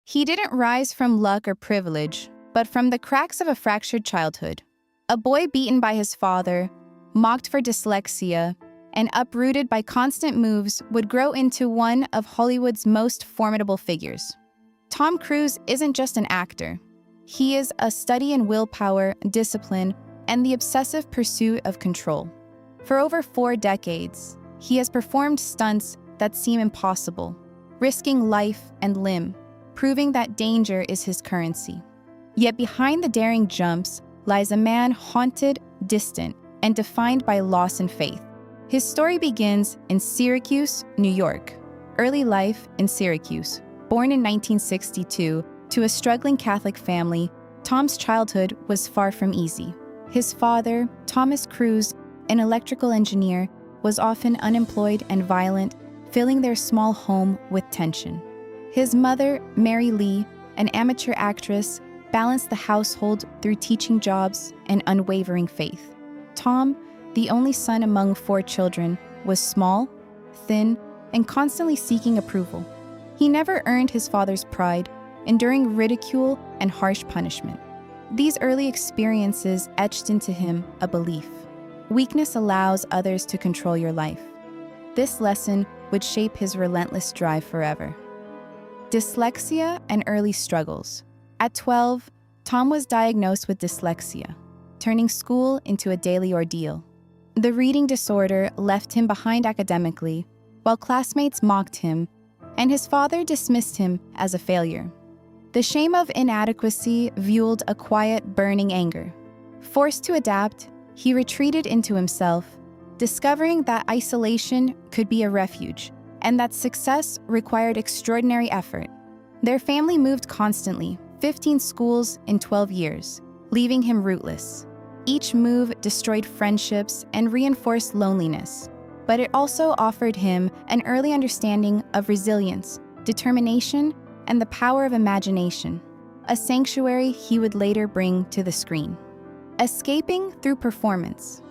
He didn't rise from luck or privilege, but from the cracks of a fractured childhood. A boy beaten by his father, mocked for dyslexia, and uprooted by constant moves would grow into one of Hollywood's most formidable figures. Tom Cruise isn't just an actor. He is a study in willpower, discipline, and the obsessive pursuit of control. For over 4 decades, he has performed stunts that seem impossible, risking life and limb, proving that danger is his currency. Yet behind the daring jumps lies a man haunted, distant, and defined by loss and faith. His story begins in Syracuse, New York. Early life in Syracuse. Born in 1962 to a struggling Catholic family, Tom's childhood was far from easy. His father, Thomas Cruise, an electrical engineer, was often unemployed and violent, filling their small home with tension. His mother, Mary Lee, an amateur actress, balanced the household through teaching jobs and unwavering faith. Tom, the only son among 4 children, was small, thin, and constantly seeking approval. He never earned his father's pride, enduring ridicule and harsh punishment. These early experiences etched into him a belief. Weakness allows others to control your life. This lesson would shape his relentless drive forever. Dyslexia and early struggles. At 12, Tom was diagnosed with dyslexia, turning school into a daily ordeal. The reading disorder left him behind academically, while classmates mocked him, and his father dismissed him as a failure. The shame of inadequacy fueled a quiet, burning anger. Forced to adapt, he retreated into himself, discovering that isolation could be a refuge, and that success required extraordinary effort. Their family moved constantly, 15 schools in 12 years, leaving him rootless. Each move destroyed friendships and reinforced loneliness, but it also offered him an early understanding of resilience, determination, and the power of imagination, a sanctuary he would later bring to the screen. Escaping through performance.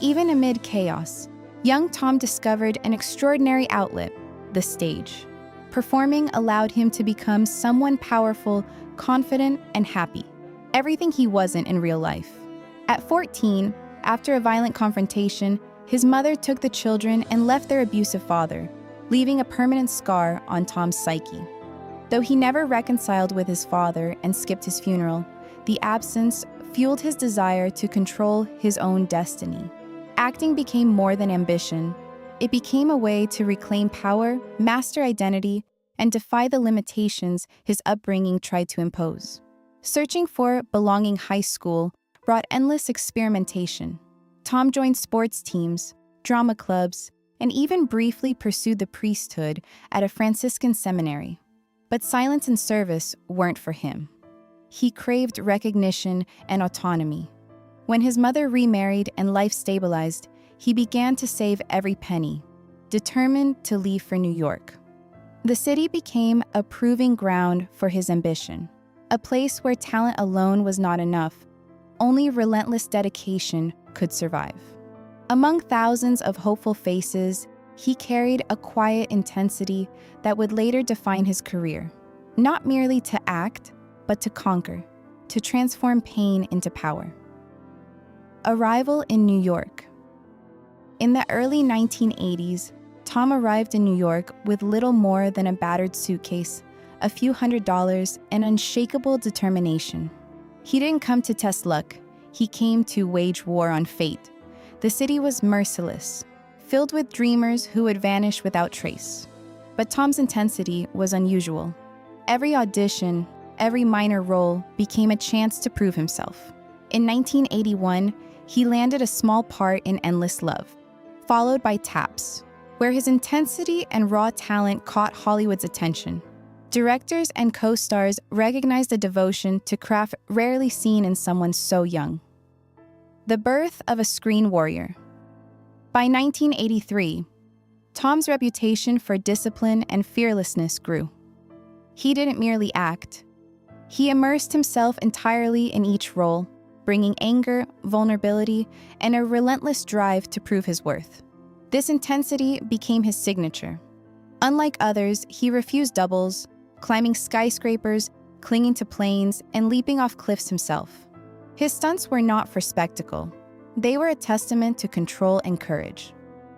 Even amid chaos, young Tom discovered an extraordinary outlet, the stage. Performing allowed him to become someone powerful, confident, and happy, everything he wasn't in real life. At 14, after a violent confrontation, his mother took the children and left their abusive father, leaving a permanent scar on Tom's psyche. Though he never reconciled with his father and skipped his funeral, the absence fueled his desire to control his own destiny. Acting became more than ambition. It became a way to reclaim power, master identity, and defy the limitations his upbringing tried to impose. Searching for belonging high school brought endless experimentation. Tom joined sports teams, drama clubs, and even briefly pursued the priesthood at a Franciscan seminary. But silence and service weren't for him. He craved recognition and autonomy. When his mother remarried and life stabilized, he began to save every penny, determined to leave for New York. The city became a proving ground for his ambition, a place where talent alone was not enough. Only relentless dedication could survive. Among thousands of hopeful faces, he carried a quiet intensity that would later define his career, not merely to act, but to conquer, to transform pain into power. Arrival in New York. In the early 1980s, Tom arrived in New York with little more than a battered suitcase, a few $100s, and unshakable determination. He didn't come to test luck. He came to wage war on fate. The city was merciless, filled with dreamers who would vanish without trace. But Tom's intensity was unusual. Every audition, every minor role became a chance to prove himself. In 1981, he landed a small part in Endless Love, followed by Taps, where his intensity and raw talent caught Hollywood's attention. Directors and co-stars recognized the devotion to craft rarely seen in someone so young. The birth of a screen warrior. By 1983, Tom's reputation for discipline and fearlessness grew. He didn't merely act. He immersed himself entirely in each role, bringing anger, vulnerability, and a relentless drive to prove his worth. This intensity became his signature. Unlike others, he refused doubles, climbing skyscrapers, clinging to planes, and leaping off cliffs himself. His stunts were not for spectacle. They were a testament to control and courage.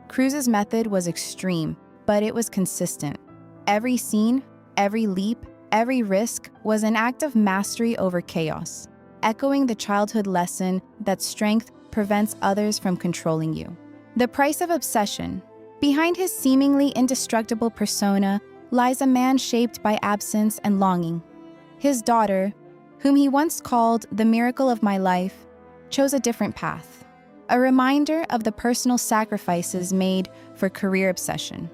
Cruise's method was extreme, but it was consistent. Every scene, every leap, every risk was an act of mastery over chaos, echoing the childhood lesson that strength prevents others from controlling you. The price of obsession. Behind his seemingly indestructible persona lies a man shaped by absence and longing. His daughter, whom he once called the miracle of my life, chose a different path, a reminder of the personal sacrifices made for career obsession.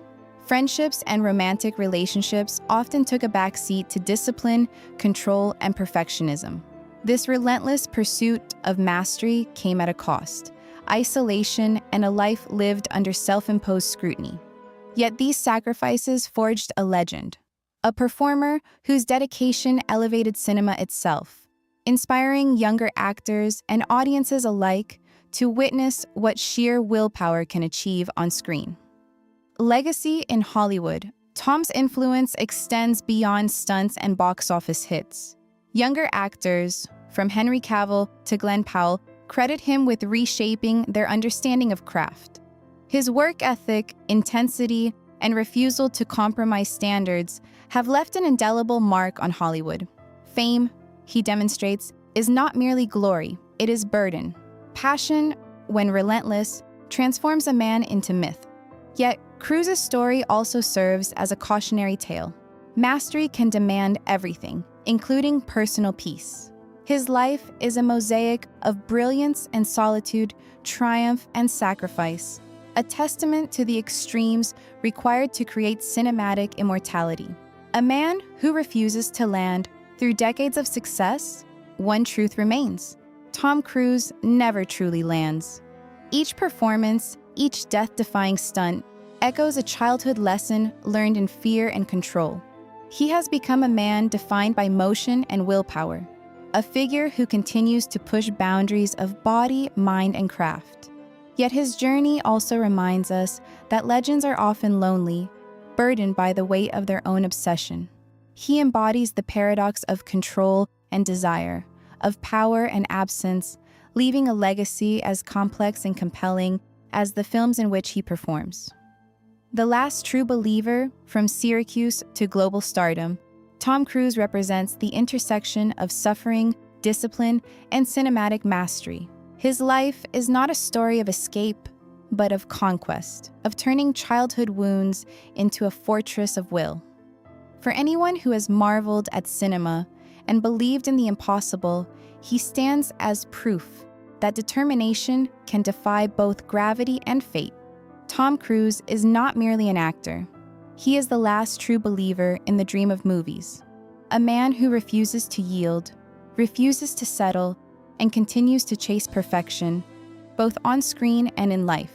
Friendships and romantic relationships often took a backseat to discipline, control, and perfectionism. This relentless pursuit of mastery came at a cost: isolation and a life lived under self-imposed scrutiny. Yet these sacrifices forged a legend, a performer whose dedication elevated cinema itself, inspiring younger actors and audiences alike to witness what sheer willpower can achieve on screen. Legacy in Hollywood. Tom's influence extends beyond stunts and box office hits. Younger actors, from Henry Cavill to Glenn Powell, credit him with reshaping their understanding of craft. His work ethic, intensity, and refusal to compromise standards have left an indelible mark on Hollywood. Fame, he demonstrates, is not merely glory, it is burden. Passion, when relentless, transforms a man into myth. Yet, Cruise's story also serves as a cautionary tale. Mastery can demand everything, including personal peace. His life is a mosaic of brilliance and solitude, triumph and sacrifice, a testament to the extremes required to create cinematic immortality. A man who refuses to land. Through decades of success, one truth remains: Tom Cruise never truly lands. Each performance, each death-defying stunt, echoes a childhood lesson learned in fear and control. He has become a man defined by motion and willpower, a figure who continues to push boundaries of body, mind, and craft. Yet his journey also reminds us that legends are often lonely, burdened by the weight of their own obsession. He embodies the paradox of control and desire, of power and absence, leaving a legacy as complex and compelling as the films in which he performs. The last true believer, from Syracuse to global stardom, Tom Cruise represents the intersection of suffering, discipline, and cinematic mastery. His life is not a story of escape, but of conquest, of turning childhood wounds into a fortress of will. For anyone who has marveled at cinema and believed in the impossible, he stands as proof that determination can defy both gravity and fate. Tom Cruise is not merely an actor. He is the last true believer in the dream of movies, a man who refuses to yield, refuses to settle, and continues to chase perfection, both on screen and in life.